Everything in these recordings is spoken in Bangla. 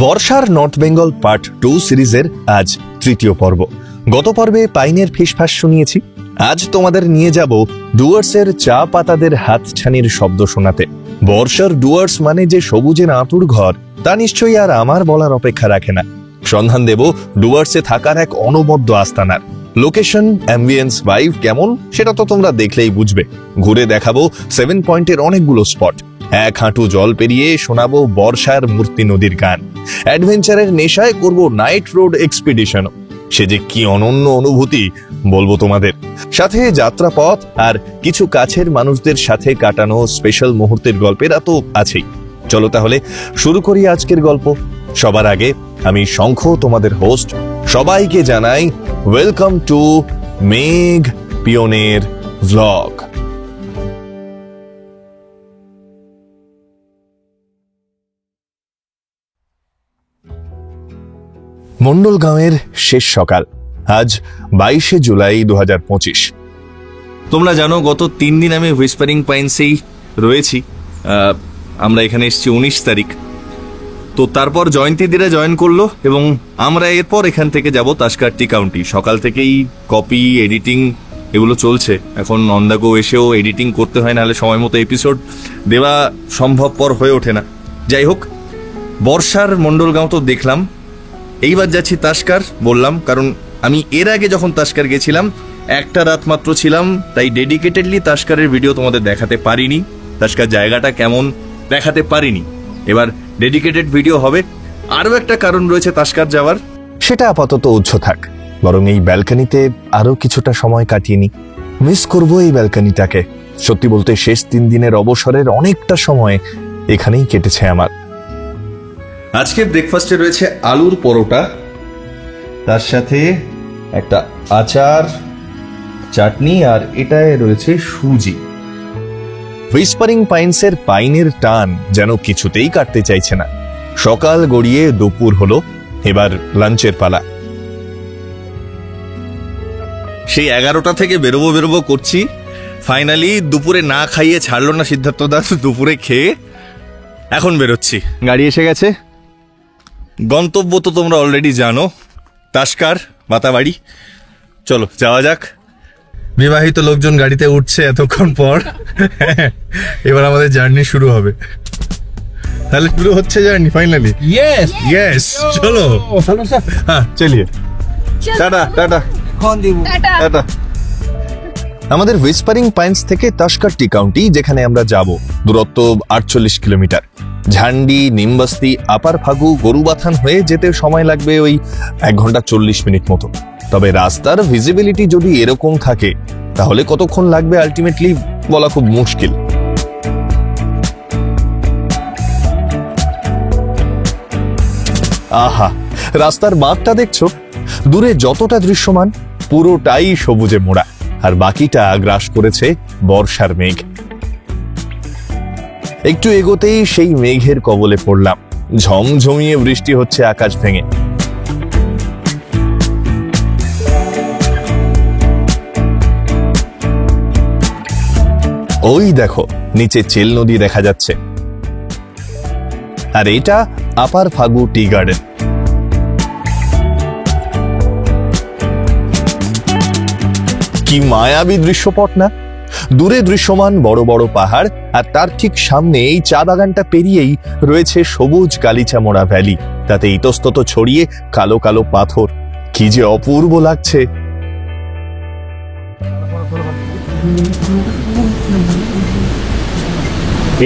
বর্ষার নর্থ বেঙ্গল পার্ট 2 সিরিজের আজ তৃতীয় পর্ব। গত পর্বে পাইনের ফিসফাস শুনিয়েছি, আজ তোমাদের নিয়ে যাব ডুয়ার্সের চা পাতাদের হাতছানির শব্দ শোনাতে। বর্ষার ডুয়ার্স মানে যে সবুজের আঁতুড় ঘর, তা নিশ্চয়ই আর আমার বলার অপেক্ষা রাখে না। সন্ধান দেব ডুয়ার্সে থাকার এক অনবদ্য আস্তানার। লোকেশন, অ্যাম্বিয়েন্স, ভাইব কেমন সেটা তো তোমরা দেখলেই বুঝবে। ঘুরে দেখাবো 7 পয়েন্টের অনেকগুলো স্পট। এক হাঁটু জল পেরিয়ে শোনাবো বর্ষার মূর্তি নদীর গান। অ্যাডভেঞ্চারের নেশায় করব নাইট রোড এক্সপিডিশনও। সে যে কি অনন্য অনুভূতি বলবো তোমাদের। সাথে যাত্রাপথ আর কিছু কাছের মানুষদের সাথে কাটানো স্পেশাল মুহূর্তের গল্পেরা তো আছেই। চলো তাহলে শুরু করি আজকের গল্প। সবার আগে আমি শঙ্খ, তোমাদের হোস্ট। সবাইকে জানাই ওয়েলকাম টু মেঘ পিওনের ভ্লগ। মন্ডলগাঁওয়ের শেষ সকাল। আজ 22শে জুলাই 2025। তোমরা জানো গত 3 দিন আমি হুইসপারিং পাইন্সেই রয়েছি। আমরা এখানে এসেছি 19 তারিখ। তো তারপর জয়ন্তীদিরা জয়েন করলো এবং আমরা এরপর এখান থেকে যাব তাসকার্তি কাউন্টি। সকাল থেকেই কপি, এডিটিং এগুলো চলছে। এখন অন দ্য গো এসেও এডিটিং করতে হয়, নাহলে সময় মতো এপিসোড দেওয়া সম্ভবপর হয়ে ওঠে না। যাই হোক, বর্ষার মন্ডলগাঁও তো দেখলাম, এইবার যাচ্ছি তাসকার। বললাম কারণ আমি এর আগে যখন তাসকার গেছিলাম একটা রাত মাত্র ছিলাম, তাই ডেডিকেটেডলি তাসকারের ভিডিও তোমাদের দেখাতে পারিনি, তাসকার জায়গাটা কেমন দেখাতে পারিনি। এবার ডেডিকেটেড ভিডিও হবে। আরও একটা কারণ রয়েছে তাসকার যাওয়ার, সেটা আপাতত উচ্চ থাক, বরং এই ব্যালকনিতে আরো কিছুটা সময় কাটিয়ে নি। মিস করবো এই ব্যালকনিটাকে। সত্যি বলতে শেষ 3 দিনের অবসরের অনেকটা সময় এখানেই কেটেছে আমার। আজকে ব্রেকফাস্টে রয়েছে আলুর পরোটা, তার সাথে একটা আচার, চাটনি, আর এটায় রয়েছে সুজি। হুইসপারিং পাইন্সের পাইনের টান যেন কিছুতেই কাটতে চাইছে না। সকাল গড়িয়ে দুপুর হলো, এবার লাঞ্চের পালা। সেই 11টা থেকে বেরোবো করছি, ফাইনালি দুপুরে না খাইয়ে ছাড়লো না সিদ্ধার্থ দাস। দুপুরে খেয়ে এখন বেরোচ্ছি। গাড়ি এসে গেছে। গন্তব্য তো তোমরা অলরেডি জানো, তাসকার মাতাবাড়ি। চলো যাওয়া যাক। বিবাহিত লোকজন গাড়িতে উঠছে এতক্ষণ পর। এবার আমাদের জার্নি শুরু হবে। তাহলে শুরু হচ্ছে জার্নি ফাইনালি। ইয়েস চলো। হ্যাঁ চলিয়ে। Tata tata tata. আমাদের হুইসপারিং পাইন্স থেকে তাসকার্তি কাউন্টি, যেখানে আমরা যাব, দূরত্ব 48 কিলোমিটার। ঝান্ডি, নিমবস্তি, আপার ফাগু, গরুবাথান হয়ে যেতে সময় লাগবে ওই 1 ঘন্টা 40 মিনিট মতো। তবে রাস্তার ভিজিবিলিটি যদি এরকম থাকে তাহলে কতক্ষণ লাগবে আলটিমেটলি বলা খুব মুশকিল। আহা, রাস্তার বাঁকটা দেখছো? দূরে যতটা দৃশ্যমান পুরোটাই সবুজে মোড়া, আর বাকিটা গ্রাস করেছে বর্ষার মেঘ। একটু এগোতেই সেই মেঘের কবলে পড়লাম। ঝমঝমিয়ে বৃষ্টি হচ্ছে আকাশ ভেঙে। ওই দেখো, নিচে চেল নদী দেখা যাচ্ছে, আর এটা আপার ফাগু টি গার্ডেন। কি মায়াবী দৃশ্যপট না? দূরে দৃশ্যমান বড় বড় পাহাড়, আর তার ঠিক সামনে এই চা বাগানটা পেরিয়েই রয়েছে সবুজ গালিচা মোড়া ভ্যালি, তাতে ইতস্তত ছড়িয়ে কালো কালো পাথর। কি যে অপূর্ব লাগছে।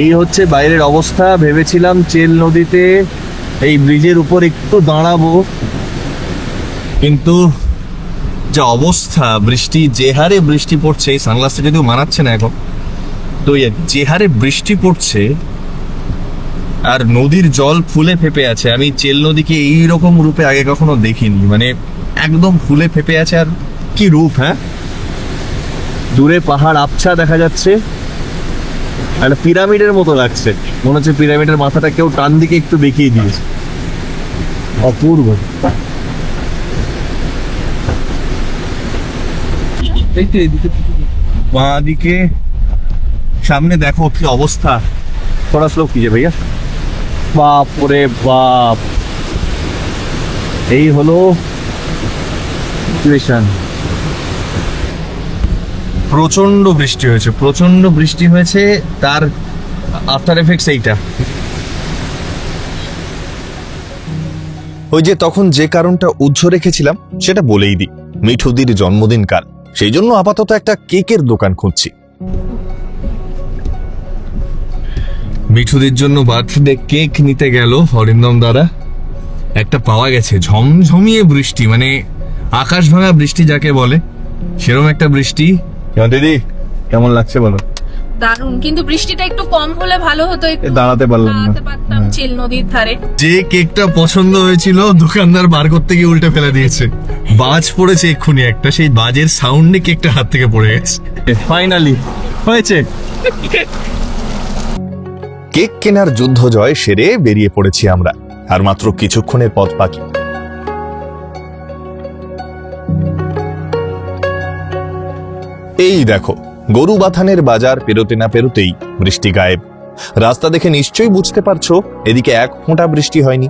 এই হচ্ছে বাইরের অবস্থা। ভেবেছিলাম চেল নদীতে এই ব্রিজের উপর একটু দাঁড়াবো, কিন্তু যা অবস্থা, বৃষ্টি যে হারে বৃষ্টি পড়ছে, এই সানগ্লাসটা যদিও মানাচ্ছে না এখন, তো যে হারে বৃষ্টি পড়ছে আর নদীর জল ফুলে ফেপে আছে। আমি চেল নদীকে এইরকম রূপে আগে কখনো দেখিনি, মানে একদম ফুলে ফেপে আছে। আর কি রূপ! হ্যাঁ, দূরে পাহাড় আবছা দেখা যাচ্ছে, একটা পিরামিডের মতো লাগছে। মনে হচ্ছে পিরামিডের মাথাটা কেউ টান দিকে একটু বেঁকিয়ে দিয়েছে। অপূর্ব। বাঁ দিকে সামনে দেখো কি অবস্থা। थोड़ा स्लो कीजिए भैया। বাপ রে বাপ, এই হলো সিচুয়েশন। প্রচন্ড বৃষ্টি হয়েছে, প্রচন্ড বৃষ্টি হয়েছে, তার আফটার এফেক্টস এইটা। ওই যে তখন যে কারণটা উজ্জ্ব রেখেছিলাম সেটা বলেই দিই, মিঠুদির জন্মদিন কাল, সেই জন্য আপাতত একটা কেকের দোকান খুঁজছি। মিঠুদির জন্য বার্থডে কেক নিতে গেল অরিন্দম দাদা, একটা পাওয়া গেছে। ঝমঝমিয়ে বৃষ্টি, মানে আকাশ ভাঙা বৃষ্টি যাকে বলে, সেরকম একটা বৃষ্টি। দিদি কেমন লাগছে বলো? দারুণ, কিন্তু বৃষ্টিটা একটু কম হলে ভালো হতো, একটু দাঁড়াতে পারলাম না। দাঁড়াতে পারতাম চিল নদীর ধারে। যে কেকটা পছন্দ হয়েছিল দোকানদার বার করতে গিয়ে উল্টে ফেলে দিয়েছে। বাজ পড়েছে এক্ষুনি একটা, সেই বাজের সাউন্ডে কেকটা হাত থেকে পড়ে গেছে। ফাইনালি হয়েছে। কেক কেনার যুদ্ধ জয় সেরে বেরিয়ে পড়েছি আমরা, আর মাত্র কিছুক্ষণের পথ বাকি। এই দেখো, গরু বাথানের বাজার পেরোতে না পেরোতেই বৃষ্টি গায়েব। রাস্তা দেখে নিশ্চয়ই বুঝতে পারছো এদিকে এক ফোঁটা বৃষ্টি হয়নি।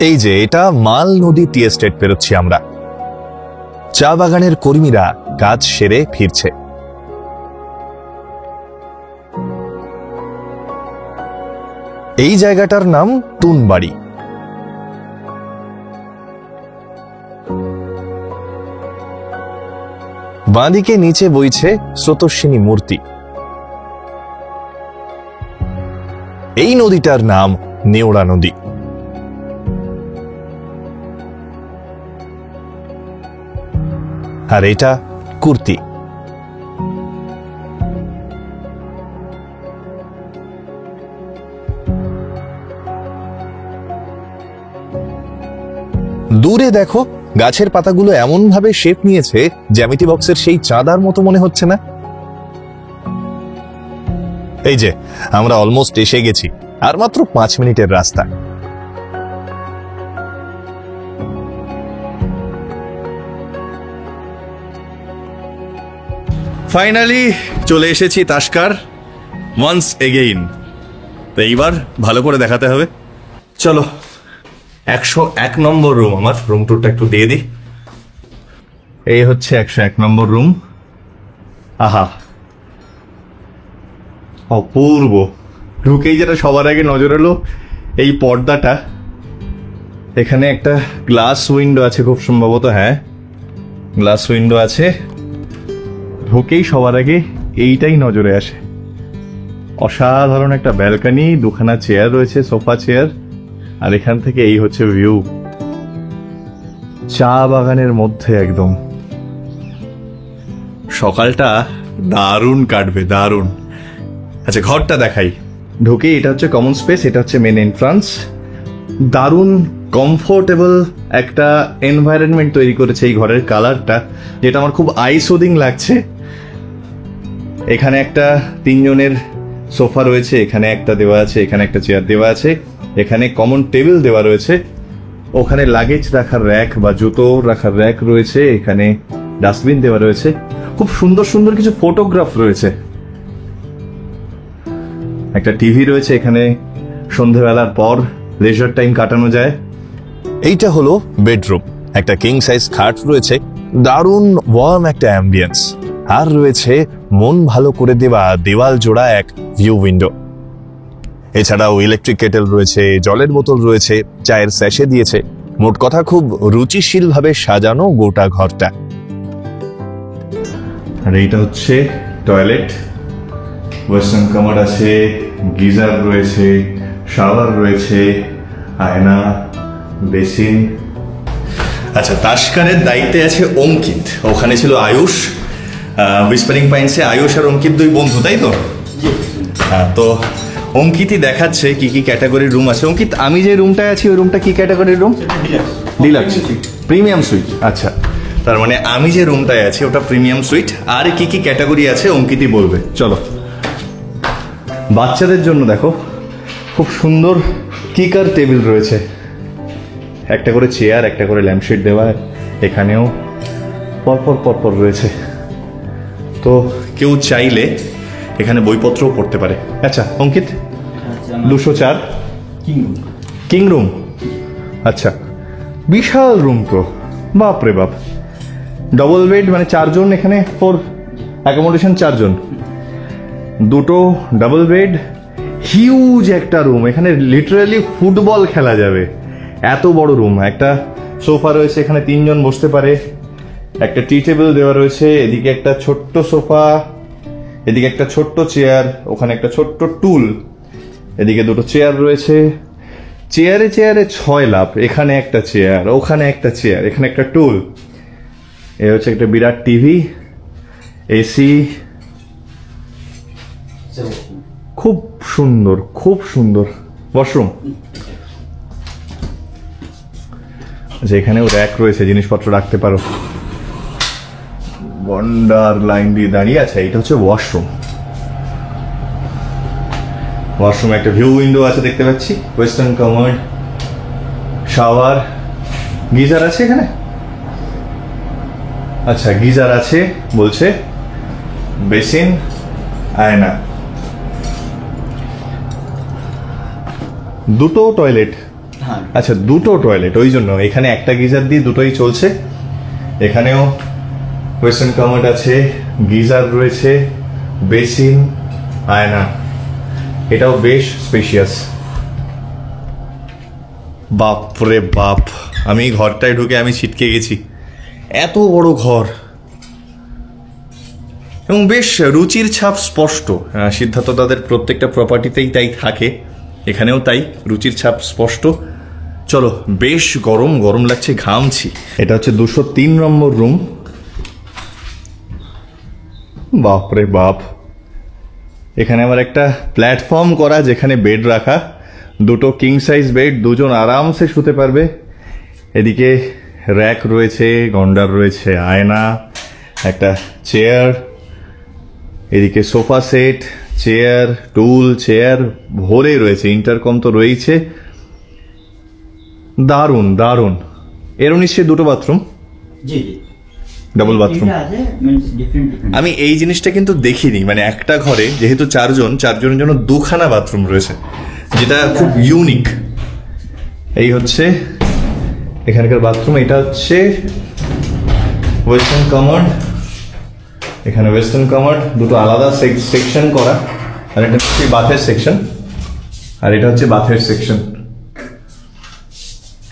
এই যে এটা মাল নদী টি এস্টেট পেরোচ্ছি আমরা। চা বাগানের কর্মীরা কাজ সেরে ফিরছে। এই জায়গাটার নাম টুনবাড়ি। বাঁদিকে নিচে বইছে স্রোতস্বিনী মূর্তি। এই নদীটার নাম নেওড়া নদী। আর এটা কুর্তি। দূরে দেখো, গাছের পাতাগুলো এমন ভাবে শেপ নিয়েছে জ্যামিতি বক্সের সেই চাঁদার মতো মনে হচ্ছে না? এই যে আমরা অলমোস্ট এসে গেছি, আর মাত্র 5 মিনিটের রাস্তা। ফাইনালি চলে এসেছি তাস্কার ওয়ান্স এগেইন। তো এইবার ভালো করে দেখাতে হবে। চলো, 101 নম্বর রুম। আমার রুম টুরটা একটু দিয়ে দিই। এই হচ্ছে 101 নম্বর রুম। আহা, অপূর্ব। ঢুকেই যেটা সবার আগে নজর এলো এই পর্দাটা। এখানে একটা গ্লাস উইন্ডো আছে খুব সম্ভবত, হ্যাঁ গ্লাস উইন্ডো আছে। ঢুকেই সবার আগে এইটাই নজরে আসে। অসাধারণ একটা ব্যালকনি, দুখানা চেয়ার রয়েছে, সোফা চেয়ার, আর এখান থেকে এই হচ্ছে ভিউ। চা বাগানের মধ্যে একদম। সকালটা দারুণ কাটবে, দারুণ। আচ্ছা, ঘরটা দেখাই। ঢুকেই এটা হচ্ছে কমন স্পেস, এটা হচ্ছে মেন এন্ট্রান্স। দারুণ কমফোর্টেবল একটা এনভায়রনমেন্ট তৈরি করেছে এই ঘরের কালারটা, যেটা আমার খুব আই সুদিং লাগছে। এখানে একটা 3 জনের সোফা রয়েছে, এখানে একটা দেওয়া আছে, এখানে একটা চেয়ার দেওয়া আছে, এখানে কমন টেবিল দেওয়া রয়েছে, ওখানে লাগেজ রাখার র্যাক বা জুতো রাখার র্যাক রয়েছে, এখানে ডাস্টবিন দেওয়া রয়েছে। খুব সুন্দর সুন্দর কিছু ফটোগ্রাফ রয়েছে। একটা টিভি রয়েছে এখানে, সন্ধ্যেবেলার পর লেজার টাইম কাটানো যায়। এইটা হলো বেডরুম। একটা কিং সাইজ খাট রয়েছে, দারুণ ওয়ার্ম একটা অ্যাম্বিয়েন্স, আর রয়েছে মন ভালো করে দেওয়া দেওয়াল জোড়া এক ভিউ উইন্ডো। এছাড়াও ইলেকট্রিক কেটেল রয়েছে, জলের বোতল রয়েছে, চায়ের স্যাশে দিয়েছে। মোট কথা খুব রুচিশীল ভাবে সাজানো গোটা ঘরটা। আর এইটা হচ্ছে টয়লেট। ওয়েস্টার্ন কামোড আছে, গিজার রয়েছে, শাওয়ার রয়েছে, আয়না, বেসিন। আচ্ছা, তাস্কারের দায়িত্বে আছে অঙ্কিত, ওখানে ছিল আয়ুষ। হুইসপারিং পাইন্সে আয়ুষ আর অঙ্কিত 2 বন্ধু, তাই তো? হ্যাঁ, তো অঙ্কিতই দেখাচ্ছে কি কি ক্যাটাগরির রুম আছে। অঙ্কিত, আমি যে রুমটায় আছি ওই রুমটা কি ক্যাটাগরির রুম? Deluxe, premium sweet. আচ্ছা, তার মানে আমি যে রুমটায় আছি ওটা প্রিমিয়াম সুইট। আর কি কি ক্যাটাগরি আছে অঙ্কিতই বলবে। চলো, বাচ্চাদের জন্য দেখো খুব সুন্দর কিকার টেবিল রয়েছে, একটা করে চেয়ার, একটা করে ল্যাম্পশেড দেওয়া, এখানেও পরপর পরপর রয়েছে। তো কেউ চাইলে এখানে বইপত্রও পড়তে পারে। আচ্ছা অঙ্কিত, 204 কিং রুম। আচ্ছা, বিশাল রুম তো, বাপরে বাপ। ডবল বেড, মানে 4 জন এখানে, 4 অ্যাকোমোডেশন 4 জন, 2টো ডাবল বেড, হিউজ একটা রুম। এখানে লিটারালি ফুটবল খেলা যাবে, এত বড় রুম। একটা সোফা রয়েছে, এখানে 3 জন বসতে পারে। একটা টি টেবিল দেওয়া রয়েছে, এদিকে একটা ছোট্ট সোফা, এদিকে একটা ছোট্ট চেয়ার, ওখানে একটা ছোট্ট টুল, এদিকে 2টো চেয়ার রয়েছে। চেয়ারে চেয়ারে 6 লাভ। এখানে একটা চেয়ার, ওখানে একটা চেয়ার, এখানে একটা টুল। এ হচ্ছে একটা বিরাট টিভি, এসি, খুব সুন্দর, খুব সুন্দর। ওয়াশরুম, আচ্ছা এখানেও র্যাক রয়েছে, জিনিসপত্র রাখতে পারো। বন্ডার লাইন দিয়ে দাঁড়িয়ে আছে। এটা হচ্ছে ওয়াশরুম। ওয়াশরুমে একটা ভিউ উইন্ডো আছে দেখতে পাচ্ছি, ওয়েস্টার্ন কমোড, শাওয়ার, গিজার আছে এখানে। আচ্ছা গিজার আছে বলছে, বেসিন, আয়না, 2টো টয়লেট। আচ্ছা 2টো টয়লেট, ওই জন্য এখানে একটা গিজার দিয়ে 2টোই চলছে। এখানেও ওয়েস্টার্ন কমোড আছে, গিজার রয়েছে, বেসিন, আয়না। এটাও বেশ স্পেশিয়াস। বাপরে বাপ, আমি ঘরটায় ঢুকে আমি ছিটকে গেছি, এত বড় ঘর এবং বেশ রুচির ছাপ স্পষ্ট। সিদ্ধার্থ দাদের প্রত্যেকটা প্রপার্টিতেই তাই থাকে, এখানেও তাই, রুচির ছাপ স্পষ্ট। চলো, বেশ গরম গরম লাগছে, ঘামছি। এটা হচ্ছে 203 নম্বর রুম। বাপরে বাপ, এখানে আবার একটা প্ল্যাটফর্ম করা, যেখানে বেড রাখা, 2টো কিং সাইজ বেড, 2 জন আরামসে শুতে পারবে। এদিকে র্যাক রয়েছে, গন্ডার রয়েছে, আয়না, একটা চেয়ার, এদিকে সোফা সেট, চেয়ার, টুল, চেয়ার ভরে রয়েছে, ইন্টারকম তো রয়েছে। দারুণ দারুণ। এরও নিশ্চয়ই 2টো বাথরুম, ডাবল বাথরুম। আমি এই জিনিসটা কিন্তু দেখিনি, মানে একটা ঘরে যেহেতু 4 জন, 4 জনের জন্য 2খানা বাথরুম রয়েছে, যেটা খুব ইউনিক। এই হচ্ছে এখানকার বাথরুম। এটা হচ্ছে ওয়েস্টার্ন কমোড, এখানে ওয়েস্টার্ন কমোড, 2টো আলাদা সেকশন করা, আর এটা হচ্ছে বাথের সেকশন, আর এটা হচ্ছে বাথের সেকশন।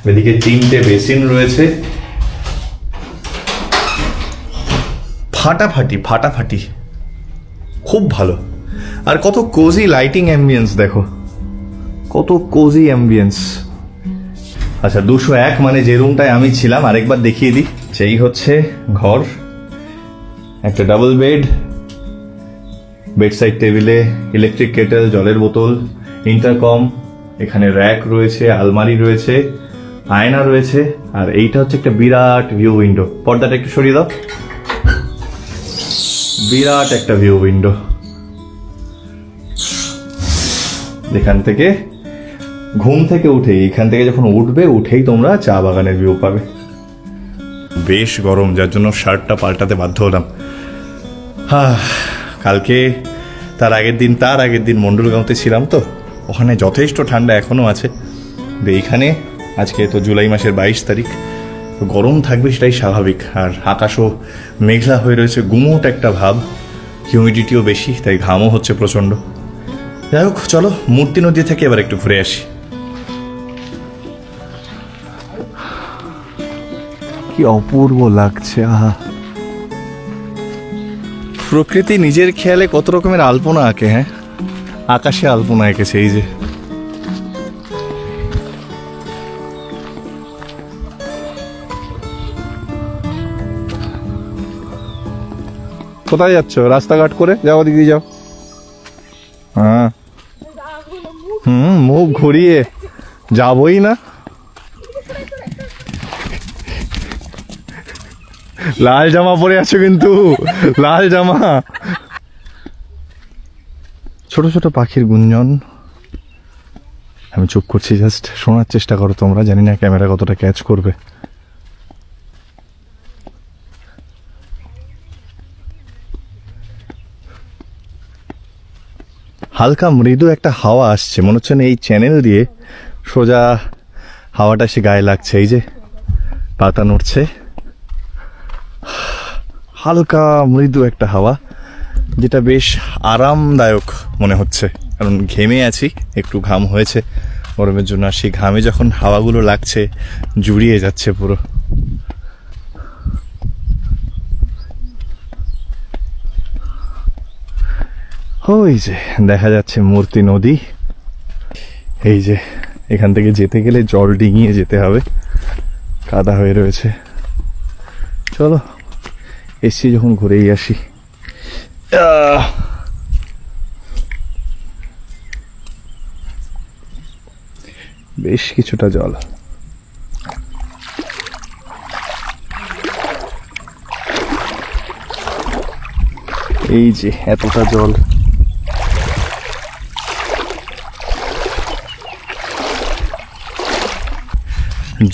এদিকে 3টে বেসিন রয়েছে, ফাটাফাটি ফাটাফাটি, খুব ভালো। আর কত কোজি লাইটিং অ্যাম্বিয়েন্স, দেখো কত কোজি অ্যাম্বিয়েন্স। আচ্ছা 201 মানে যে রুমটায় আমি ছিলাম, আরেকবার দেখিয়ে দিই। সেই হচ্ছে ঘর, একটা ডাবল বেড, বেড সাইড টেবিলে ইলেকট্রিক কেটেল, জলের বোতল, ইন্টারকম, এখানে র্যাক রয়েছে, আলমারি রয়েছে, আয়না রয়েছে, আর এইটা হচ্ছে একটা বিরাট ভিউ উইন্ডো। পর্দাটা একটু সরিয়ে দাও, বিরাট একটা ভিউ উইন্ডো। এখান থেকে ঘুম থেকে উঠে, এখান থেকে যখন উঠবে, উঠেই তোমরা চা বাগানের ভিউ পাবে। বেশ গরম, যার জন্য শার্টটা পাল্টাতে বাধ্য হলাম। কালকে তার আগের দিন মন্ডলগাঁওতে ছিলাম, তো ওখানে যথেষ্ট ঠান্ডা এখনো আছে। এইখানে আজকে তো জুলাই মাসের 22 তারিখ, গরম থাকবে সেটাই স্বাভাবিক। আর আকাশও মেঘলা হয়ে রয়েছে, গুমোট একটা ভাব, হিউমিডিটিও বেশি, তাই ঘামও হচ্ছে প্রচন্ড। যাই হোক, চলো মূর্তি নদী থেকে এবার একটু ঘুরে আসি। কি অপূর্ব লাগছে, আহা! প্রকৃতি নিজের খেয়ালে কত রকমের আলপনা আঁকে। হ্যাঁ, আকাশে আলপনা এঁকেছে, এই যে। কোথায় যাচ্ছ? রাস্তাঘাট করে যাও, ওদিক দিয়ে যাও। হ্যাঁ, মুখ ঘুরিয়ে যাবই না। লাল জামা পরে আছো কিন্তু, লাল জামা। ছোট ছোট পাখির গুঞ্জন, আমি চুপ করছি, জাস্ট শোনার চেষ্টা করো তোমরা। জানি না ক্যামেরা কতটা ক্যাচ করবে। হালকা মৃদু একটা হাওয়া আসছে, মনে হচ্ছে না এই চ্যানেল দিয়ে সোজা হাওয়াটা সে গায়ে লাগছে। এই যে পাতা নড়ছে, হালকা মৃদু একটা হাওয়া, যেটা বেশ আরামদায়ক মনে হচ্ছে। কারণ ঘেমে আছি, একটু ঘাম হয়েছে গরমের জন্য, আর সেই ঘামে যখন হাওয়াগুলো লাগছে জুড়িয়ে যাচ্ছে পুরো। ওই যে দেখা যাচ্ছে মূর্তি নদী। এই যে এখান থেকে যেতে গেলে জল ডিঙিয়ে যেতে হবে, কাদা হয়ে রয়েছে। চলো এসছি যখন ঘুরেই আসি। বেশ কিছুটা জল। এই যে এতটা জল,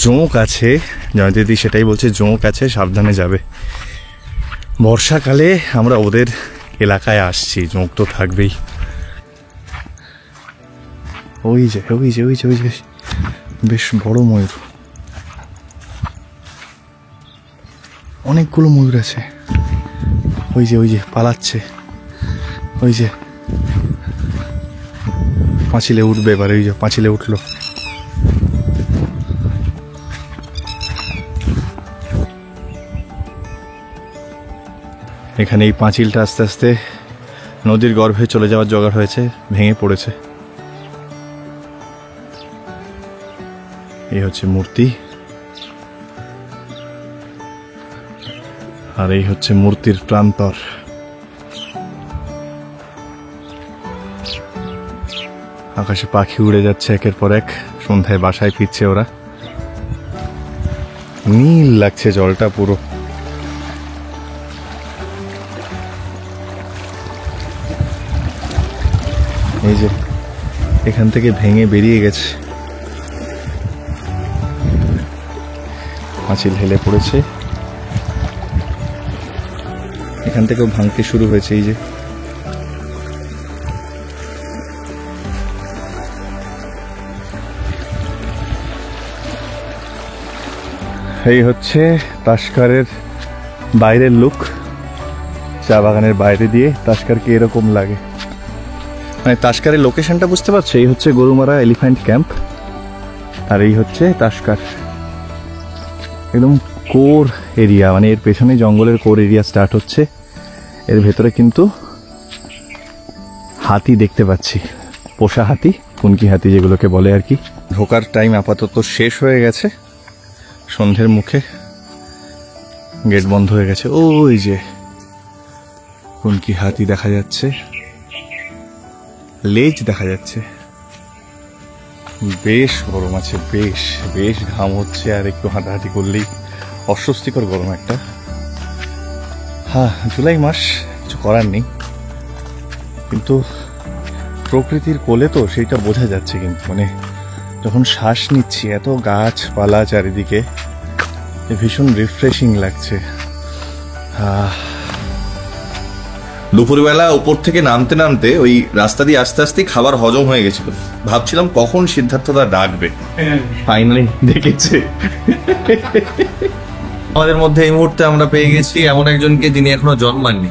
জোঁক আছে, জয়ন্তী সেটাই বলছে, জোঁক আছে, সাবধানে যাবে। বর্ষাকালে আমরা ওদের এলাকায় আসছি, জোঁক তো থাকবেই। ওই যে ওই যে ওই যে ওই যে বেশ বড় ময়ূর, অনেকগুলো ময়ূর আছে। ওই যে ওই যে পালাচ্ছে, ওই যে পাঁচিলে উঠবে এবারে, ওই যে পাঁচিলে উঠলো। এখানে এই পাঁচিলটা আস্তে আস্তে নদীর গর্ভে চলে যাওয়ার জোগাড় হয়েছে, ভেঙে পড়েছে। এই হচ্ছে মূর্তি, আর এই হচ্ছে মূর্তির প্রান্তর। আকাশে পাখি উড়ে যাচ্ছে একের পর এক, সন্ধ্যায় বাসায় ফিরছে ওরা। নীল লাগছে জলটা পুরো। এই যে এখান থেকে ভেঙে বেরিয়ে গেছে, পাঁচিল হেলে পড়েছে, এখান থেকেও ভাঙতে শুরু হয়েছে। এই যে এই হচ্ছে তাস্কারের বাইরের লুক। চা বাগানের বাইরে দিয়ে তাস্কারকে এরকম লাগে, মানে তাস্কারের লোকেশনটা বুঝতে পারছো? এই হচ্ছে গরুমারা এলিফ্যান্ট ক্যাম্প, আর এই হচ্ছে তাস্কার, একদম কোর এরিয়া, মানে এর পেছনে জঙ্গলের কোর এরিয়া স্টার্ট হচ্ছে। এর ভেতরে কিন্তু হাতি দেখতে পাচ্ছি, পোষা হাতি, কুনকি হাতি যেগুলোকে বলে আর কি। ঢোকার টাইম আপাতত শেষ হয়ে গেছে, সন্ধ্যের মুখে গেট বন্ধ হয়ে গেছে। ওই যে কুনকি হাতি দেখা যাচ্ছে, লেজ দেখা যাচ্ছে। বেশ গরম আছে, বেশ বেশ ঘাম হচ্ছে, আর একটু হাঁটাহাঁটি করলেই অস্বস্তিকর গরম একটা। হ্যাঁ, জুলাই মাস, কিছু করার নেই, কিন্তু প্রকৃতির কোলে তো সেইটা বোঝা যাচ্ছে। কিন্তু মানে যখন শ্বাস নিচ্ছি, এত গাছপালা চারিদিকে, ভীষণ রিফ্রেশিং লাগছে। দুপুরবেলা উপর থেকে নামতে নামতে ওই রাস্তা দিয়ে আস্তে আস্তে খাবার হজম হয়ে গেছিল, ভাবছিলাম কখন সিদ্ধার্থদা ডাকবে, ফাইনালি ডেকেছে। আমাদের মধ্যে এই মুহূর্তে আমরা পেয়ে গেছি এমন একজনকে যিনি এখনো জন্মাননি।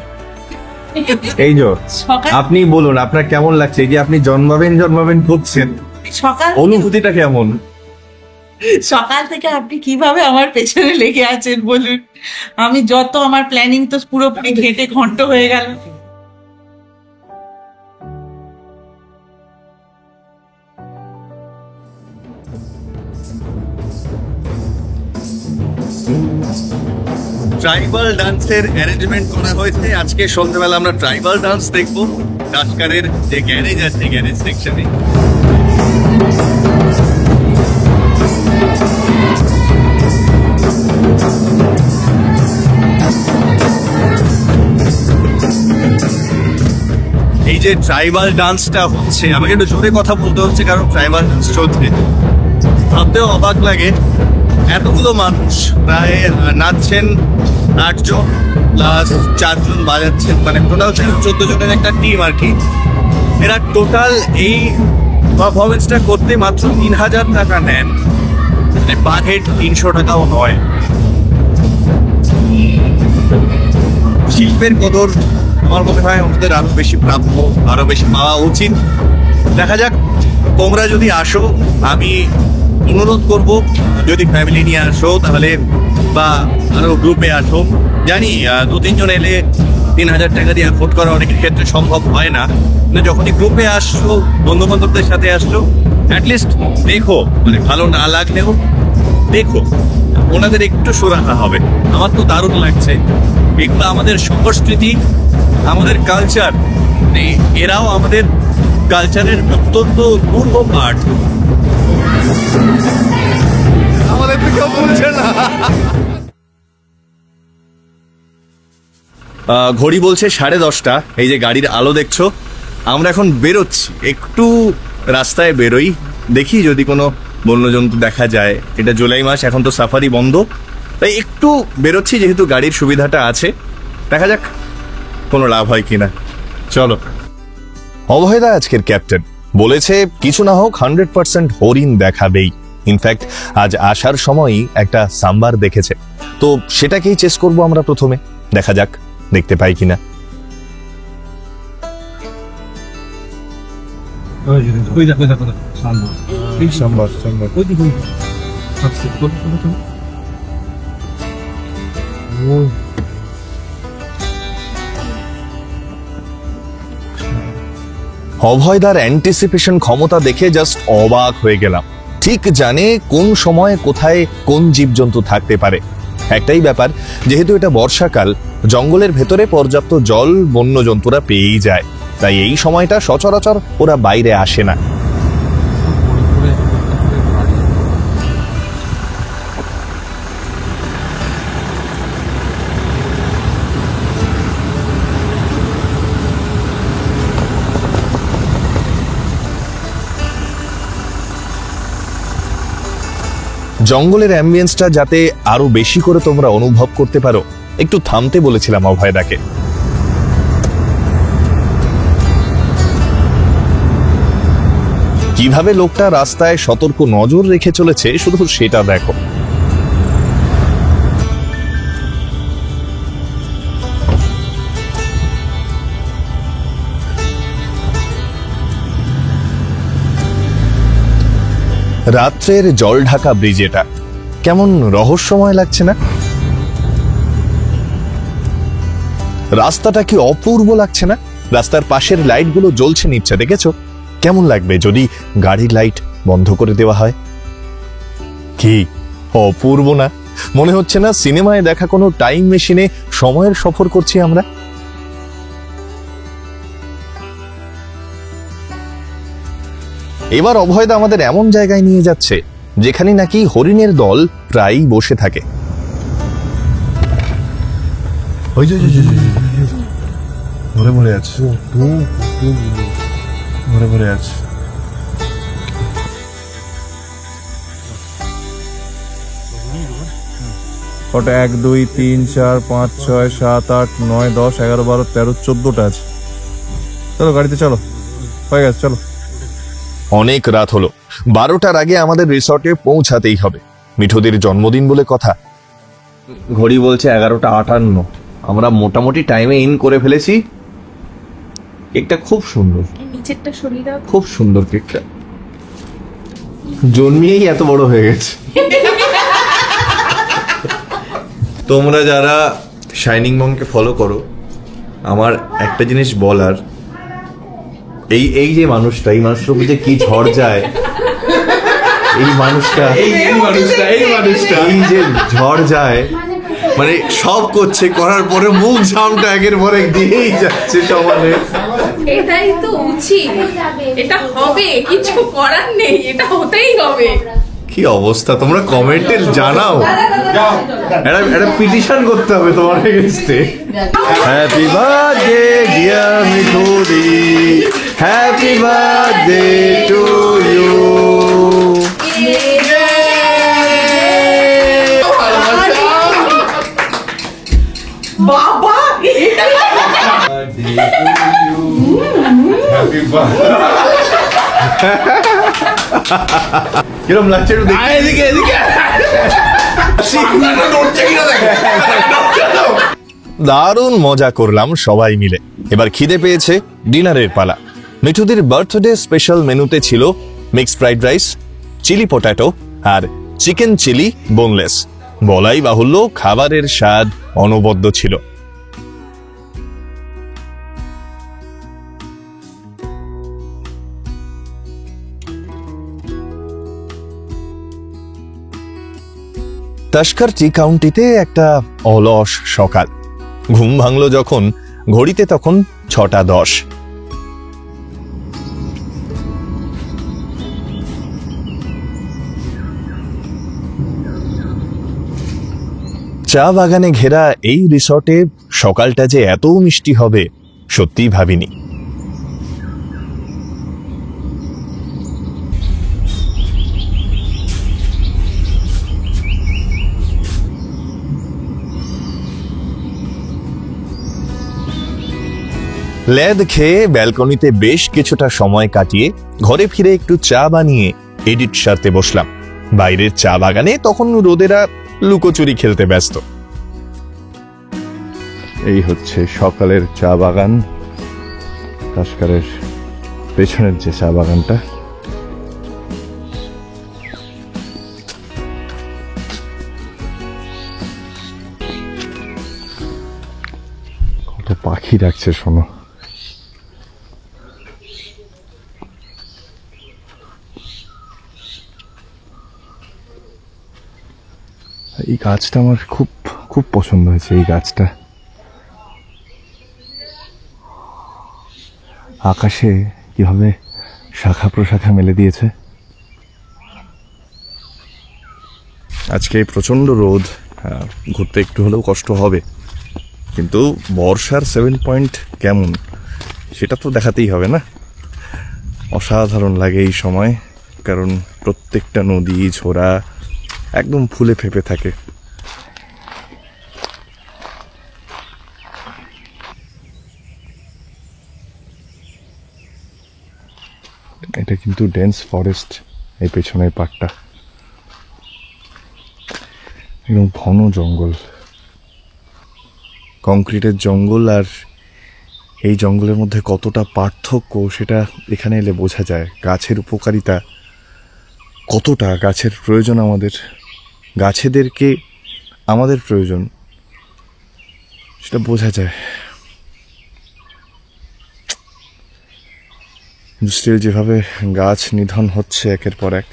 এই যে আপনি বলুন, আপনার কেমন লাগছে? এই যে আপনি জন্মাবেন করছেন, অনুভূতিটা কেমন? সকাল থেকে আপনি কিভাবে আমার পেছনে লেগে আছেন বলুন। আমি যত আমার প্ল্যানিং তো পুরোপুরি ঘেটে ঘন্ট হয়ে গেল। ট্রাইবাল ডান্সের অ্যারেঞ্জমেন্ট করা হয়েছে। আজকে সন্ধ্যাবেলা আমরা ট্রাইবাল ডান্স দেখবো তাস্কারের যে গ্যারেজ আছে, গ্যারেজ সেকশনে। এই যে ট্রাইবাল ডান্সটা হচ্ছে, আমাকে একটু জোরে কথা বলতে হচ্ছে কারণ ট্রাইবাল ডান্স চলছে। ভাবতেও অবাক লাগে, এতগুলো মানুষ প্রায় নাচছেন, 8 জন প্লাস 4 জন বাজাচ্ছেন, মানে টোটাল 14 জনের একটা টিম আর কি। এরা টোটাল এই পারফরমেন্সটা করতে মাত্র 3,000 টাকা নেন, মানে পার হেড 300 টাকাও নয়। শিল্পের কদর আমার মনে হয় আমাদের আরো বেশি প্রাপ্য, আরো বেশি পাওয়া উচিত। দেখা যাক, তোমরা যদি আসো, আমি অনুরোধ করব যদি ফ্যামিলি নিয়ে আসো তাহলে, বা আরো গ্রুপে আসো। জানি 2-3 জন এলে 3,000 টাকা দিয়ে অ্যাফোর্ড করা অনেকের ক্ষেত্রে সম্ভব হয় না, কিন্তু যখনই গ্রুপে আসছো, বন্ধু বান্ধবদের সাথে আসলো, অ্যাটলিস্ট দেখো, মানে ভালো না লাগলেও দেখো, ওনাদের একটু সুরাহা হবে। আমার তো দারুণ লাগছে, এগুলো আমাদের সংস্কৃতি, আমাদের কালচার, এরাও আমাদের কালচারের অত্যন্ত পূর্ব পার্ট। আমাদের তো কেউ বলছে না। ঘড়ি বলছে 10:30। এই যে গাড়ির আলো দেখছো, আমরা এখন বেরোচ্ছি, একটু রাস্তায় বেরোই, দেখি যদি কোনো বন্যজন্তু দেখা যায়। এটা জুলাই মাস, এখন তো সাফারি বন্ধ, তাই একটু বেরোচ্ছি, যেহেতু গাড়ির সুবিধাটা আছে। দেখা যাক কোনো লাভ হয় কিনা। চলো। অভয়দা আজকের ক্যাপ্টেন বলেছে কিছু না হোক 100% হরিণ দেখাবেই। ইনফ্যাক্ট আজ আসার সময়ই একটা সাম্বার দেখেছে, তো সেটাকেই চেস করব আমরা প্রথমে। দেখা যাক দেখতে পাই কিনা। অভয়দার অ্যান্টিসিপেশন ক্ষমতা দেখে জাস্ট অবাক হয়ে গেলাম। ঠিক জানে কোন সময় কোথায় কোন জীবজন্তু থাকতে পারে। একটাই ব্যাপার, যেহেতু এটা বর্ষাকাল, জঙ্গলের ভেতরে পর্যাপ্ত জল বন্যজন্তুরা পেয়েই যায়, তাই এই সময়টা সচরাচর ওরা বাইরে আসে না। জঙ্গলের অ্যাম্বিয়েন্সটা যাতে আরো বেশি করে তোমরা অনুভব করতে পারো, একটু থামতে বলেছিলাম অভয়দাকে। কিভাবে লোকটা রাস্তায় সতর্ক নজর রেখে চলেছে শুধু সেটা দেখো। রাত্রের জল ঢাকা ব্রিজ, এটা কেমন রহস্যময় লাগছে না? রাস্তাটা কি অপূর্ব লাগছে না? রাস্তার পাশের লাইটগুলো জ্বলছে নিচ্ছে, দেখেছো? কেমন লাগবে যদি গাড়ির লাইট বন্ধ করে দেওয়া হয়? কি অপূর্ব না? মনে হচ্ছে না সিনেমায় দেখা কোনো টাইম মেশিনে সময়ের সফর করছি আমরা? এবার অভয়দা আমাদের এমন জায়গায় নিয়ে যাচ্ছে যেখানে নাকি হরিণের দল প্রায়ই বসে থাকে। মরে আছে, মরে আছে। কটা? 1 2 3 4 5 6 7 8 9 10 11 12 13 14টা আছে। চলো গাড়িতে চলো, হয়ে গেছে, চলো। অনেক রাত হলো, 12টার আগে আমাদের রিসর্টে পৌঁছাতেই হবে। মিঠুদের জন্মদিন বলে কথা। ঘড়ি বলছে 11:58। আমরা মোটামুটি টাইমে ইন করে ফেলেছি। কেকটা খুব সুন্দর, নিচেরটা সরিয়ে দাও। খুব সুন্দর কেকটা, জন্মিয়েই এত বড় হয়ে গেছে। তোমরা যারা শাইনিং মংকে ফলো করো, আমার একটা জিনিস বলার, এই যে মানুষটা, এই মানুষটার যে কি ঝড় যায়, এই মানুষটা এই যে ঝড় যায়, মানে সব করছে, করার পরে মুখ ঝামটা একের পর এক দিয়েই যাচ্ছে সমানে। এটাই তো উচিত, এটা হবে, কিছু করার নেই, এটা হতেই হবে। কি অবস্থা, তোমরা কমেন্টে জানাও। একটা পিটিশন করতে হবে তোমার এগেইনস্টে। হ্যাপি বার্থডে ডিয়ার মিঠুদি, হ্যাপি বার্থডে টু ইউ। বাবা, হ্যাপি কিরম লাগছে একটু দেখি। এদিকে এদিকে দারুণ মজা করলাম সবাই মিলে। এবার খিদে পেয়েছে, ডিনারের পালা। মিঠুদির বার্থডে স্পেশাল মেনুতে ছিল mixed fried rice, chilli potato আর চিকেন চিলি বোনলেস। বলাই বাহুল্য, খাবারের স্বাদ অনবদ্য ছিল। তাস্কার টি কাউন্টিতে একটা অলস সকাল। ঘুম ভাঙল যখন, ঘড়িতে তখন 6:10। চা বাগানে ঘেরা এই রিসর্টে সকালটা যে এত মিষ্টি হবে সত্যিই ভাবিনি। লেদ খেয়ে ব্যালকনিতে বেশ কিছুটা সময় কাটিয়ে ঘরে ফিরে একটু চা বানিয়ে এডিট সারতে বসলাম। বাইরের চা বাগানে তখন রোদেরা লুকোচুরি খেলতে ব্যস্ত। এই হচ্ছে সকালের চা বাগান, তাস্কারের পেছনের যে চা বাগানটা। কত পাখি ডাকছে শোনো। এই গাছটা আমার খুব খুব পছন্দ হয়েছে। এই গাছটা আকাশে কিভাবে শাখা প্রশাখা মেলে দিয়েছে। আজকে প্রচন্ড রোদ, ঘুরতে একটু হলেও কষ্ট হবে, কিন্তু বর্ষার 7 পয়েন্ট কেমন সেটা তো দেখাতেই হবে না। অসাধারণ লাগে এই সময়, কারণ প্রত্যেকটা নদী ঝোড়া একদম ফুলে ফেপে থাকে। এটা কিন্তু ডেন্স ফরেস্ট, এই পেছনের পার্টটা একদম ঘন জঙ্গল, কংক্রিটের জঙ্গল। আর এই জঙ্গলের মধ্যে কতটা পার্থক্য সেটা এখানে এলে বোঝা যায়। গাছের উপকারিতা কতটা, গাছের প্রয়োজন আমাদের, গাছেদেরকে আমাদের প্রয়োজন, সেটা বোঝা যায়। স্টিল যেভাবে গাছ নিধন হচ্ছে একের পর এক,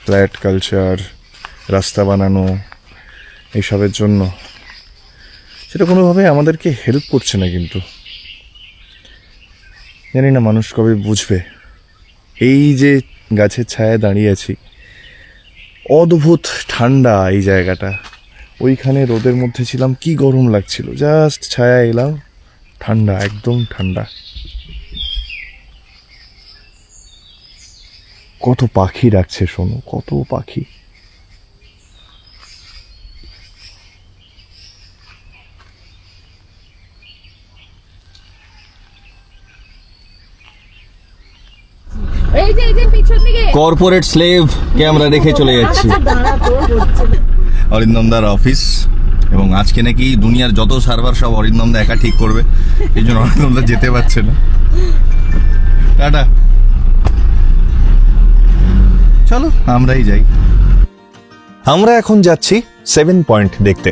ফ্ল্যাট কালচার, রাস্তা বানানো, এইসবের জন্য, সেটা কোনোভাবে আমাদেরকে হেল্প করছে না। কিন্তু জানি না মানুষ কবে বুঝবে। এই যে গাছের ছায়ায় দাঁড়িয়ে আছি, অদ্ভুত ঠান্ডা এই জায়গাটা। ওইখানে রোদের মধ্যে ছিলাম, কি গরম লাগছিল, জাস্ট ছায়া এলাম, ঠান্ডা, একদম ঠান্ডা। কত পাখি ডাকছে শোনো, কত পাখি। কর্পোরেট স্লেভ কে আমরা রেখে চলে যাচ্ছি অরিন্দমদার অফিস, এবং আজকে নাকি দুনিয়ার যত সার্ভার সব অরিন্দমদা একা ঠিক করবে, এই জন্য অরিন্দমদা যেতে পারছে না। টাটা, চলো আমরাই যাই। আমরা এখন যাচ্ছি 7 পয়েন্ট দেখতে।